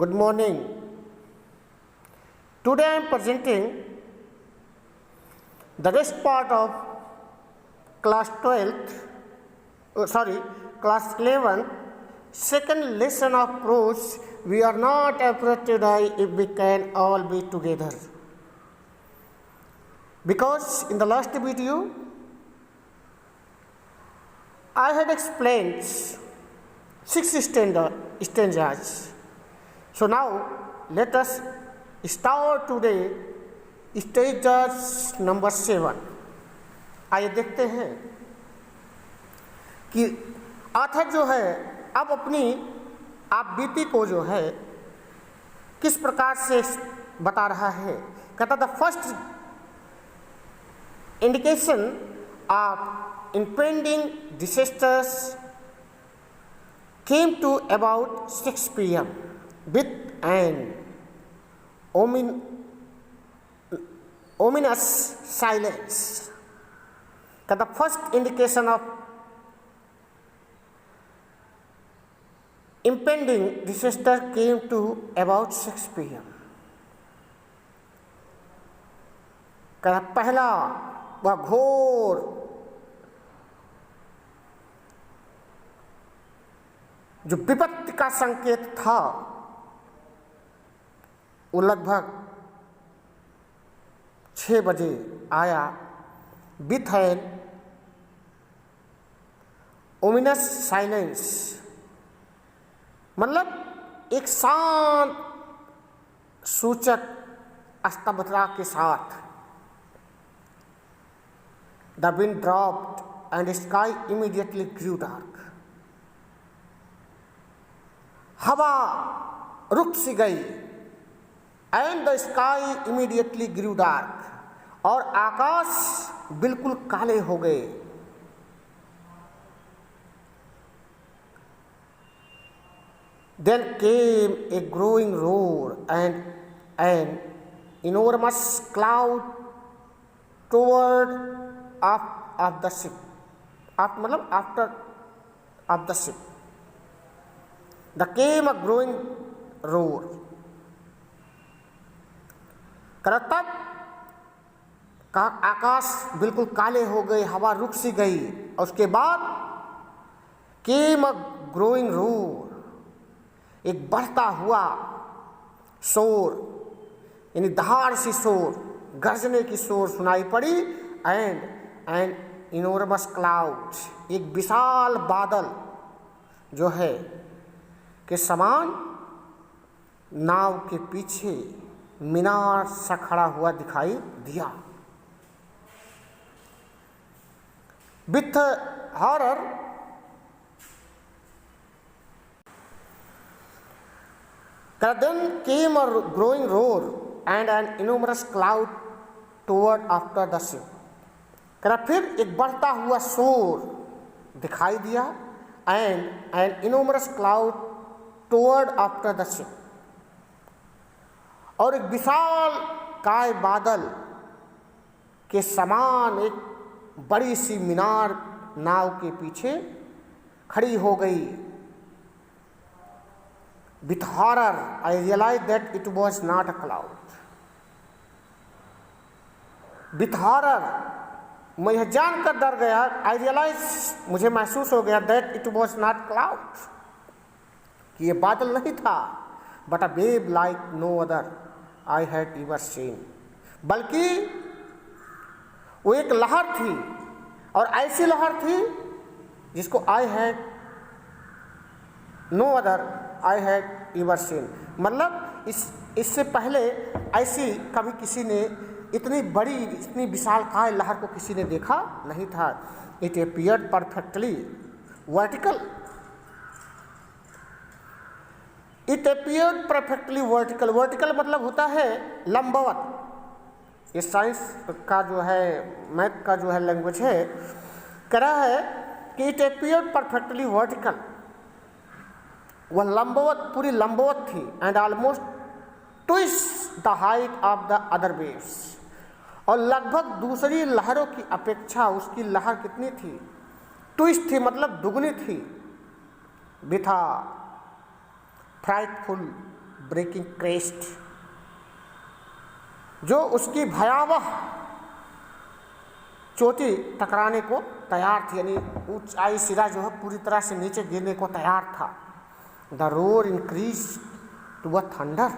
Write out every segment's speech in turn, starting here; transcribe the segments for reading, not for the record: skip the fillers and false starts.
Good morning. Today I am presenting the rest part of class 12th, class 11, second lesson of prose. We are not afraid to die if we can all be together. Because in the last video, I had explained 6 stanzas. So now let us start today stanza number 7. आइए देखते हैं कि author जो है अब अपनी आप बीती को जो है किस प्रकार से बता रहा है। कहता the first indication of impending disasters came to about 6 p.m. with an ominous silence. The first indication of impending disaster came to about 6 p.m. पहला वह घोर जो विपत्ति का संकेत था वो लगभग 6 बजे आया विथ एन ओमिनस साइलेंस, मतलब एक शांत सूचक स्तब्धता के साथ। The wind dropped and sky immediately grew dark, हवा रुक सी गई and the sky immediately grew dark, और आकाश बिल्कुल काले हो गए। Then came a growing roar and an enormous cloud toward of the ship, मतलब after of the ship. The came a growing roar, तब का आकाश बिल्कुल काले हो गए, हवा रुक सी गई, और उसके बाद केम अ ग्रोइंग रोर, एक बढ़ता हुआ शोर, यानी दहाड़ सी शोर, गर्जने की शोर सुनाई पड़ी। एंड इनोर्मस क्लाउड, एक विशाल बादल जो है के समान नाव के पीछे मीनार सा खड़ा हुआ दिखाई दिया। With horror then came a growing roar and an enormous cloud toward after the ship. फिर एक बढ़ता हुआ शोर दिखाई दिया and an enormous cloud toward after the ship, और एक विशाल काय बादल के समान एक बड़ी सी मीनार नाव के पीछे खड़ी हो गई। With horror I realize that it was not a cloud. With horror, मैं यह जानकर डर गया, आई रियलाइज, मुझे महसूस हो गया, that it was not cloud, कि ये बादल नहीं था, but a wave like no other I had ever seen, बल्कि वो एक लहर थी, और ऐसी लहर थी जिसको I had no other I had ever seen, मतलब इससे पहले ऐसी कभी किसी ने इतनी बड़ी, इतनी विशालकाय लहर को किसी ने देखा नहीं था। It appeared perfectly vertical, it appeared perfectly vertical. Vertical मतलब होता है लंबवत। ये साइंस का जो है, मैथ का जो है लैंग्वेज है, कह रहा है कि इट अपीयर्ड परफेक्टली वर्टिकल, वह लंबवत, पूरी लंबवत थी। And almost twist the height of the other waves, और लगभग दूसरी लहरों की अपेक्षा उसकी लहर कितनी थी? ट्विस्ट थी, मतलब दुगनी थी। With a frightful breaking crest, जो उसकी भयावह चोटी टकराने को तैयार थी, यानी ऊंचाई सिरा जो है पूरी तरह से नीचे गिरने को तैयार था। The roar increase to a thunder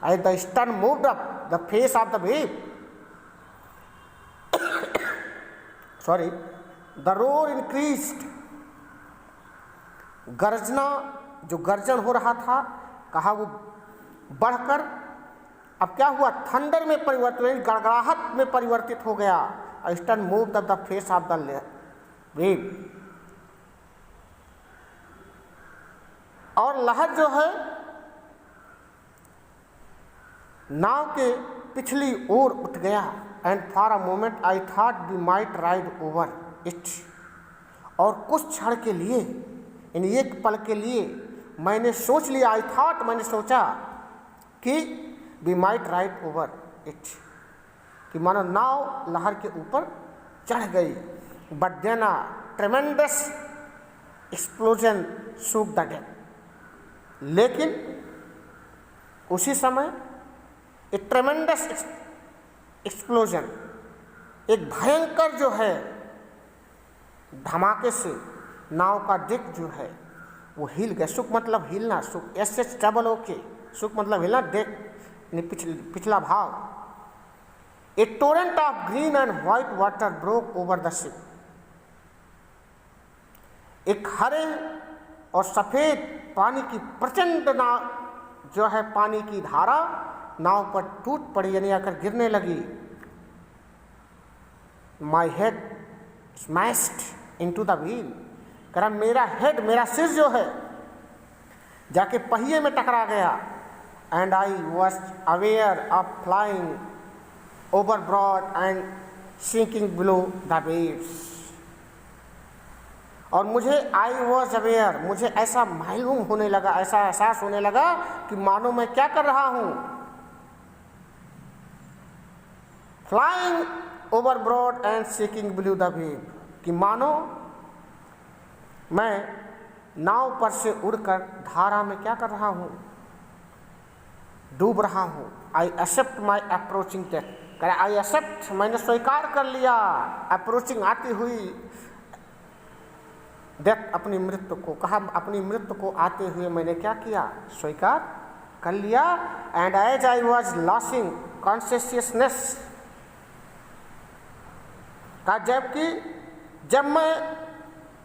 as the stern moved up the face of the wave. Sorry, the roar increased, गर्जना, जो गर्जन हो रहा था, कहा वो बढ़कर अब क्या हुआ, थंडर में परिवर्तित, गड़गड़ाहट में परिवर्तित हो गया। Stern moved up the face of the wave, और लहर जो है नाव के पिछली ओर उठ गया। And for a moment I thought we might ride over it, और कुछ क्षण के लिए, यानी एक पल के लिए मैंने सोच लिया, आई थॉट, मैंने सोचा कि we might ride over it, कि मानो नाव लहर के ऊपर चढ़ गई। But then a tremendous explosion shook the deck, लेकिन उसी समय एक ट्रेमेंडस एक्सप्लोजन, एक भयंकर जो है धमाके से नाव का डेक जो है वो हिल गया। सुख मतलब हिलना, सुख SHOOK, सुख मतलब हिलना, डेक पिछला भाग। A torrent of green and white water broke over the ship, एक हरे और सफेद पानी की प्रचंड नाव जो है, पानी की धारा नाव पर टूट पड़ी, यानी आकर गिरने लगी। My head smashed into the wheel, करा मेरा हेड, मेरा सिर जो है जाके पहिए में टकरा गया। And I was aware of flying overboard and sinking below the waves, और मुझे आई वॉज अवेयर, मुझे ऐसा मालूम होने लगा, ऐसा एहसास होने लगा कि मानो मैं क्या कर रहा हूं, flying overboard and sinking below the wave, कि मानो मैं नाव पर से उड़कर धारा में क्या कर रहा हूं, डूब रहा हूं। I accept my approaching death, करे आई एक्सेप्ट, मैंने स्वीकार कर लिया, अप्रोचिंग आती हुई डेथ, अपनी मृत्यु को, कहा अपनी मृत्यु को आते हुए मैंने क्या किया, स्वीकार कर लिया। And as I was losing consciousness, कहा जब मैं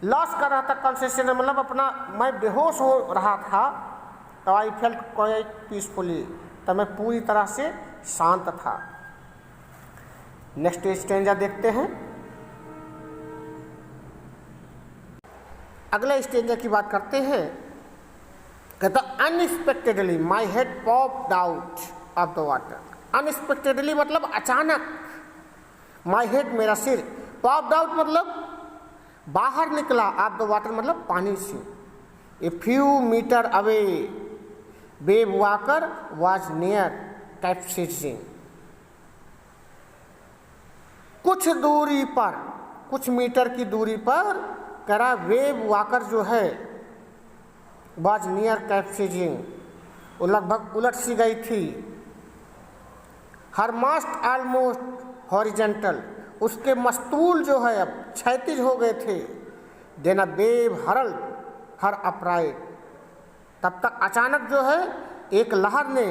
लॉस कर रहा था कॉन्शियसनेस, मतलब अपना, मैं बेहोश हो रहा था, तो आई फेल्ट क्वाइट पीसफुली, तो मैं पूरी तरह से शांत था। नेक्स्ट स्टेंजा देखते हैं। अगले स्टेंजा की बात करते हैं। कहता unexpectedly my head popped out of the water, unexpectedly मतलब अचानक, माई हेड मेरा सिर, पॉप्ड आउट मतलब बाहर निकला, ऑफ द वाटर मतलब पानी से। A few metre away Wavewalker was near capsizing, कुछ दूरी पर, कुछ मीटर की दूरी पर करा वेव वॉकर जो है वॉज नियर कैप्सिजिंग, वो लगभग उलट सी गई थी। हर मास्ट ऑलमोस्ट हॉरिजेंटल, उसके मस्तूल जो है अब क्षैतिज हो गए थे। Then a wave hurled her upright, तब तक अचानक जो है एक लहर ने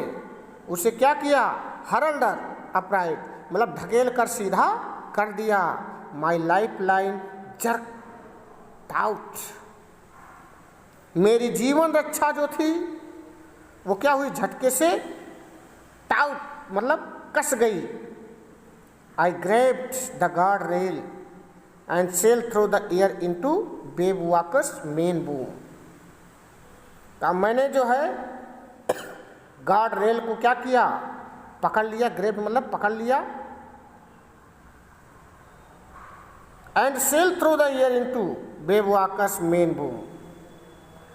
उसे क्या किया, हरल्डर अपराइट मतलब ढकेल कर सीधा कर दिया। My life line jerk out, मेरी जीवन रक्षा जो थी वो क्या हुई, झटके से टाउट मतलब कस गई। I grabbed the guard rail and sail through the air into Wavewalker's main boom, तो मैंने जो है गार्ड रेल को क्या किया, पकड़ लिया, ग्रेब मतलब पकड़ लिया, and sail through the air into Wavewalker's main boom,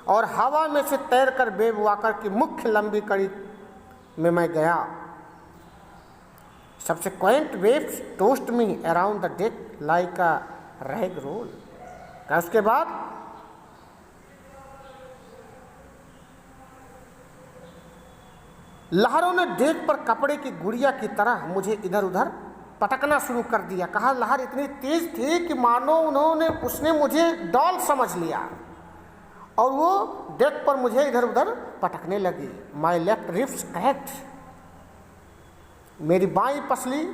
और हवा में से तैर कर वेव वॉकर की मुख्य लंबी कड़ी में मैं गया। Subsequent waves tossed me around the deck like a rag roll, उसके बाद लहरों ने डेक पर कपड़े की गुड़िया की तरह मुझे इधर उधर पटकना शुरू कर दिया। कहा लहर इतनी तेज थी कि मानो उसने मुझे डॉल समझ लिया और वो डेक पर मुझे इधर उधर पटकने लगी। माई लेफ्ट रिब्स क्रैक्ड, मेरी बाईं पसली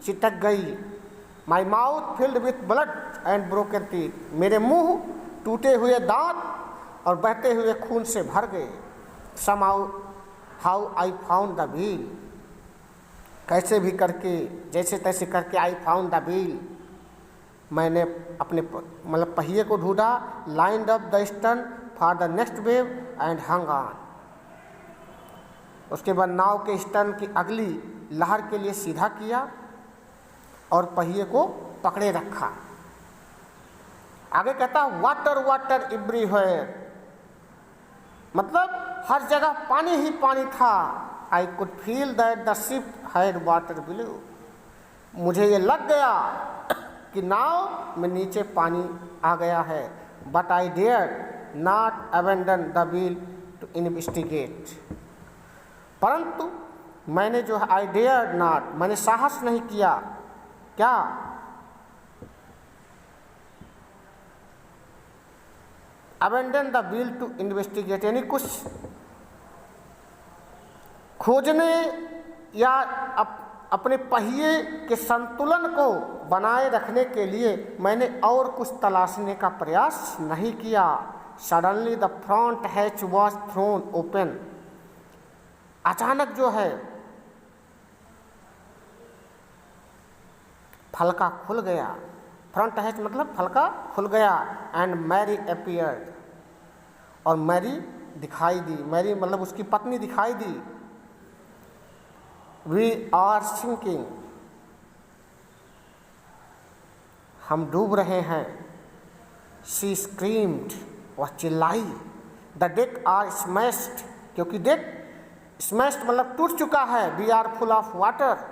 चिटक गई। My mouth filled with blood and broken teeth, मेरे मुंह टूटे हुए दांत और बहते हुए खून से भर गए। Somehow how I found the wheel, कैसे भी करके जैसे तैसे करके आई फाउंड द व्हील, मैंने अपने मतलब पहिए को ढूंढा। Lined up the stern for the next wave and hung on, उसके बाद नाव के स्टर्न की अगली लहर के लिए सीधा किया और पहिए को पकड़े रखा। आगे कहता वाटर वाटर एवरीवेयर, मतलब हर जगह पानी ही पानी था। I could feel that the ship had water below, मुझे ये लग गया कि नाव में नीचे पानी आ गया है। But I dare not abandon the wheel to investigate, परंतु मैंने जो है आई डेयर नॉट, मैंने साहस नहीं किया, क्या abandon the wheel to investigate, यानी कुछ खोजने या अपने पहिए के संतुलन को बनाए रखने के लिए मैंने और कुछ तलाशने का प्रयास नहीं किया। Suddenly the front hatch was throne open, अचानक जो है फलका खुल गया। फ्रंट हैच मतलब फलका खुल गया। एंड मैरी अपीयर्ड, और मैरी दिखाई दी। मैरी मतलब उसकी पत्नी दिखाई दी। वी आर सिंकिंग, हम डूब रहे हैं। शी स्क्रीम्ड, वह चिल्लाई। द डेक आर स्मैश्ड, क्योंकि डेक स्मैश्ड मतलब टूट चुका है। We are full of water,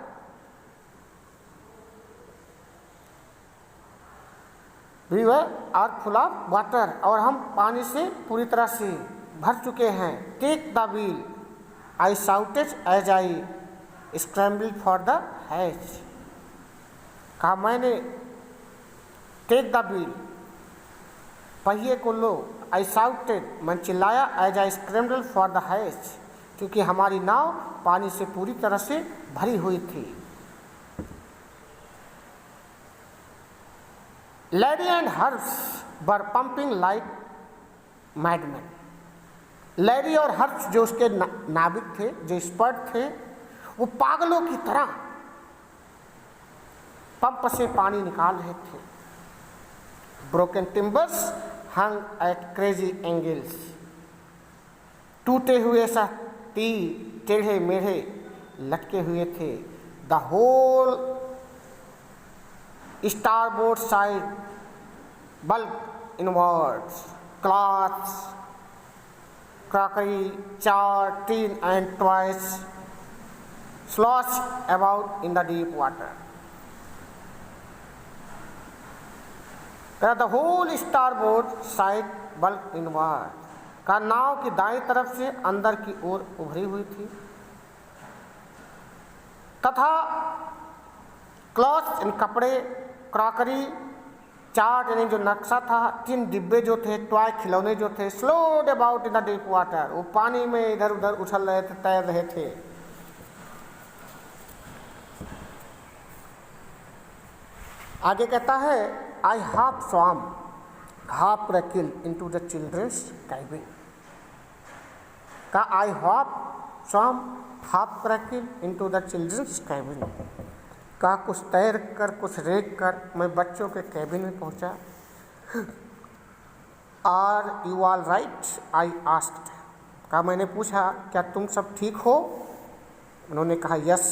we are full of water, और हम पानी से पूरी तरह से भर चुके हैं। Take the wheel, I shouted as I scramble for the hatch, कहा मैंने टेक द व्हील, पहिए को लो। आई शाउटेड, मैं चिल्लाया। As I scramble for the hatch, क्योंकि हमारी नाव पानी से पूरी तरह से भरी हुई थी। Larry and Harsh were pumping like madman, Larry और हर्ष जो उसके नाविक थे, जो एक्सपर्ट थे, वो पागलों की तरह पंप से पानी निकाल रहे थे। Broken timbers hung at crazy angles, टूटे हुए सा तीर टेढ़े मेढ़े लटके हुए थे। The whole starboard side bulked inwards, cloths, crockery, char, tin and toys sloshed about in the deep water. The whole starboard side bulked inward, का नाव की दाईं तरफ से अंदर की ओर उभरी हुई थी, तथा क्लॉथ्स इन कपड़े, क्रॉकरी, चार्ट यानी जो नक्शा था, 3 डिब्बे जो थे, टॉय खिलौने जो थे, slowed about in the deep water, वो पानी में इधर उधर उछल रहे थे, तैर रहे थे। आगे कहता है I half swam half crawled into the children's cabin, का I half swam half crawled into the children's cabin, का कुछ तैर कर कुछ रेंग कर मैं बच्चों के कैबिन में पहुंचा। Are you all right, I asked, का मैंने पूछा क्या तुम सब ठीक हो? उन्होंने कहा yes.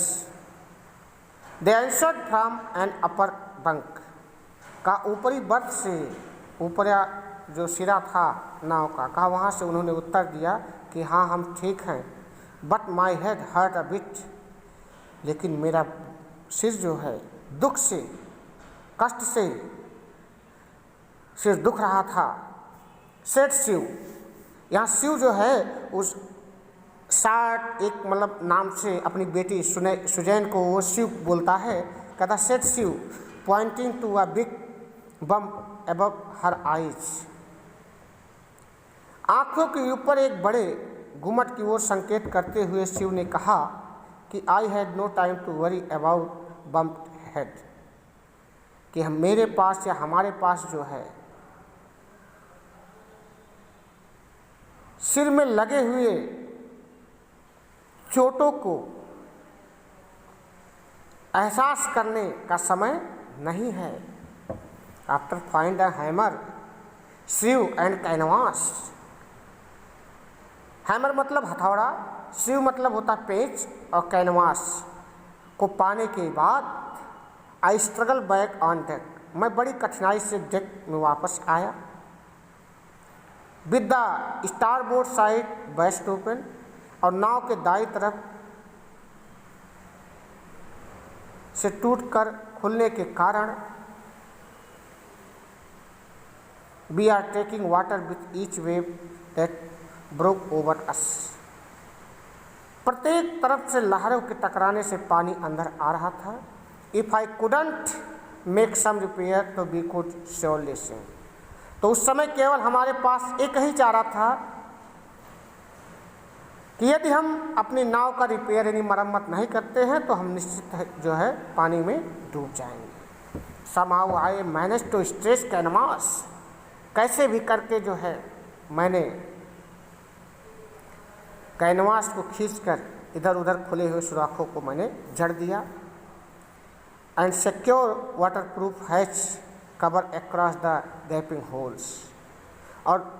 They answered from an upper bunk, का ऊपरी बर्थ से, ऊपर जो सिरा था नाव का, कहा वहाँ से उन्होंने उत्तर दिया कि हाँ हम ठीक हैं। But my head hurt a bit, लेकिन मेरा सिर जो है दुख से, कष्ट से सिर दुख रहा था। सेठ शिव, यहाँ शिव जो है उस साठ एक मतलब नाम से अपनी बेटी सुजैन को वो शिव बोलता है, कहता said Shiv pointing to a big bump above her eyes. आंखों के ऊपर एक बड़े गुमट की ओर संकेत करते हुए शिव ने कहा कि I had no time to worry about bump head, कि हम मेरे पास या हमारे पास जो है सिर में लगे हुए चोटों को एहसास करने का समय नहीं है। After find a hammer Shiv and canvas. Hammer मतलब हथौड़ा, शिव मतलब होता पेच, और कैनवास को पाने के बाद I struggle back on deck, मैं बड़ी कठिनाई से डेक में वापस आया। With the starboard side best open, और नाव के दाईं तरफ से टूटकर खुलने के कारण we are taking water with each wave that broke over us. प्रत्येक तरफ से लहरों के टकराने से पानी अंदर आ रहा था। If I couldn't make some repair तो वी कुड श्योरली सिंक। तो उस समय केवल हमारे पास एक ही चारा था कि यदि हम अपनी नाव का रिपेयर यानी मरम्मत नहीं करते हैं तो हम निश्चित जो है पानी में डूब जाएंगे। Somehow I manage to stretch canvas, कैसे भी करके जो है मैंने कैनवास को खींचकर इधर उधर खुले हुए सुराखों को मैंने जड़ दिया। And secure waterproof hatch cover across the gapping holes, और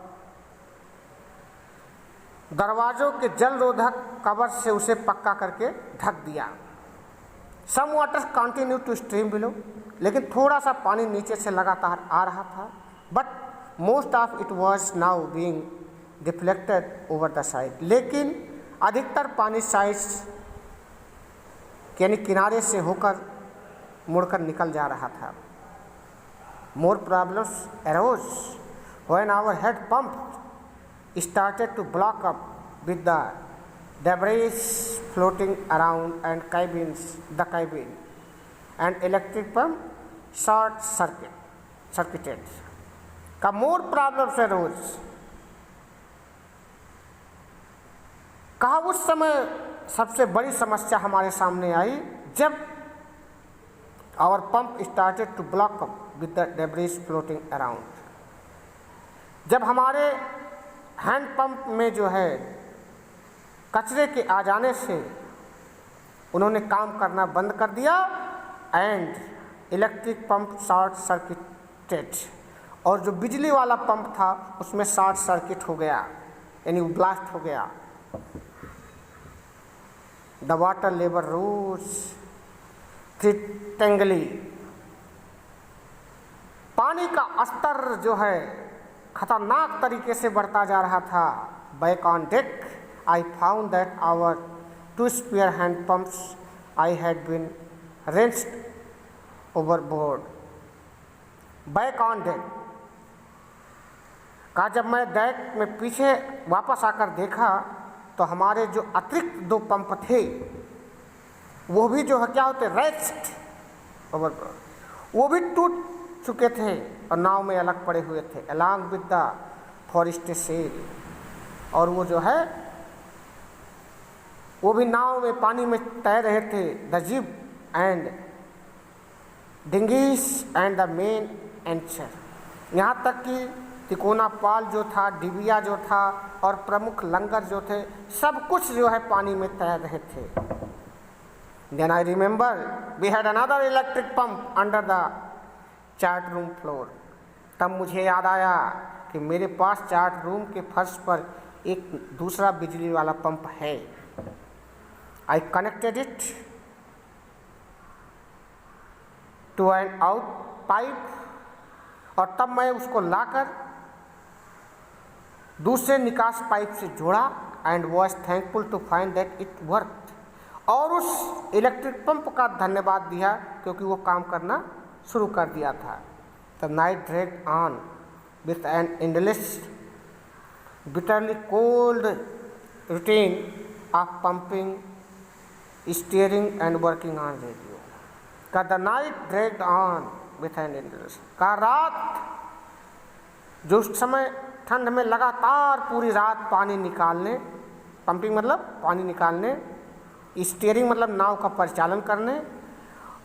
दरवाज़ों के जल रोधक कवर से उसे पक्का करके ढक दिया। Some water continue to stream below, लेकिन थोड़ा सा पानी नीचे से लगातार आ रहा था। But most of it was now being deflected over the side, लेकिन अधिकतर पानी साइड यानी किनारे से होकर मुड़कर निकल जा रहा था। More problems arose when our head pump started to block up with the debris floating around and the cabin, and electric pump circuited. का more problems arose। कहा उस समय सबसे बड़ी समस्या हमारे सामने आई जब our pump started to block up with the debris floating around, जब हमारे हैंड पंप में जो है कचरे के आ जाने से उन्होंने काम करना बंद कर दिया। And electric pump short circuited, और जो बिजली वाला पंप था उसमें शॉर्ट सर्किट हो गया यानी ब्लास्ट हो गया। द वाटर लेवल रोज थ्रेटनिंगली, पानी का स्तर जो है खतरनाक तरीके से बढ़ता जा रहा था। Back on deck I found that our 2 spare hand pumps I had been wrenched overboard. Back on deck का जब मैं डेक में पीछे वापस आकर देखा तो हमारे जो अतिरिक्त 2 पंप थे वो भी जो है क्या होते रेस्ट ओवरबोर्ड, वो भी टूट चुके थे और नाव में अलग पड़े हुए थे। Along with the forest sail, और वो जो है वो भी नाव में पानी में तैर रहे थे। The jib and dinghies and the main anchor, यहाँ तक कि तिकोना पाल जो था, डिबिया जो था और प्रमुख लंगर जो थे, सब कुछ जो है पानी में तैर रहे थे। Then I remember we had another electric pump under the chart room floor. तब मुझे याद आया कि मेरे पास चार्ट रूम के फर्श पर एक दूसरा बिजली वाला पंप है। I connected it to an out pipe, और तब मैं उसको लाकर दूसरे निकास पाइप से जोड़ा। And was thankful to find that it work, और उस इलेक्ट्रिक पंप का धन्यवाद दिया क्योंकि वो काम करना शुरू कर दिया था। The night dragged on with an endless bitterly cold routine of pumping, steering and working on radio. का the night dragged on with an endless. का रात जो उस समय ठंड में लगातार पूरी रात पानी निकालने, पंपिंग मतलब पानी निकालने, स्टीयरिंग मतलब नाव का परिचालन करने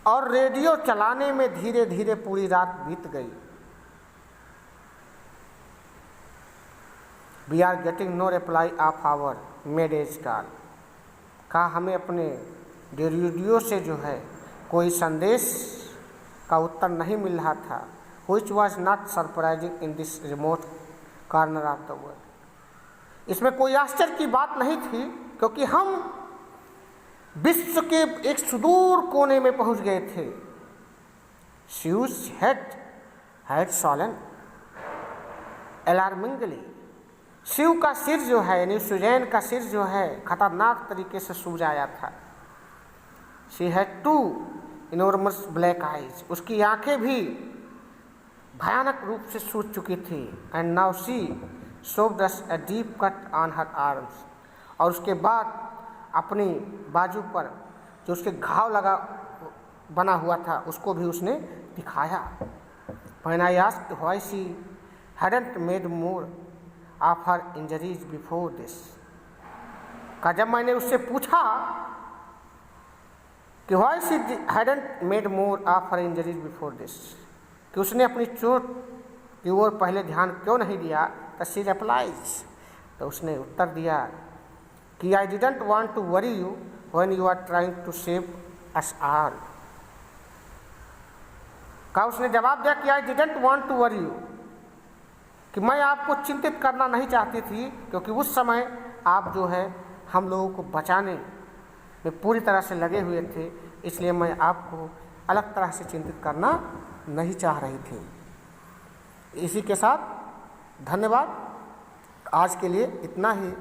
और रेडियो चलाने में धीरे धीरे पूरी रात बीत गई। We are getting no reply of our mayday's call. कहा हमें अपने रेडियो से जो है कोई संदेश का उत्तर नहीं मिल रहा था। Which was not surprising in this remote corner of the world. इसमें कोई आश्चर्य की बात नहीं थी क्योंकि हम विश्व के एक सुदूर कोने में पहुंच गए थे। Zeus had fallen alarmingly। Shiv का सिर जो है यानी सुजैन का सिर जो है खतरनाक तरीके से सूज आया था। She had two enormous black eyes। उसकी आंखें भी भयानक रूप से सूज चुकी थी। And now she showed us a deep cut on her arms। और उसके बाद अपनी बाजू पर जो उसके घाव लगा बना हुआ था उसको भी उसने दिखाया। When I asked why she hadn't made more of her injuries before this। का जब मैंने उससे पूछा कि why she hadn't made more of her injuries before this, कि उसने अपनी चोट की ओर पहले ध्यान क्यों नहीं दिया, तो she replies, तो उसने उत्तर दिया कि I didn't want to worry you when you are trying to save us all। का उसने जवाब दिया कि I didn't want to worry you, कि मैं आपको चिंतित करना नहीं चाहती थी क्योंकि उस समय आप जो है हम लोगों को बचाने में पूरी तरह से लगे हुए थे, इसलिए मैं आपको अलग तरह से चिंतित करना नहीं चाह रही थी। इसी के साथ धन्यवाद। आज के लिए इतना ही।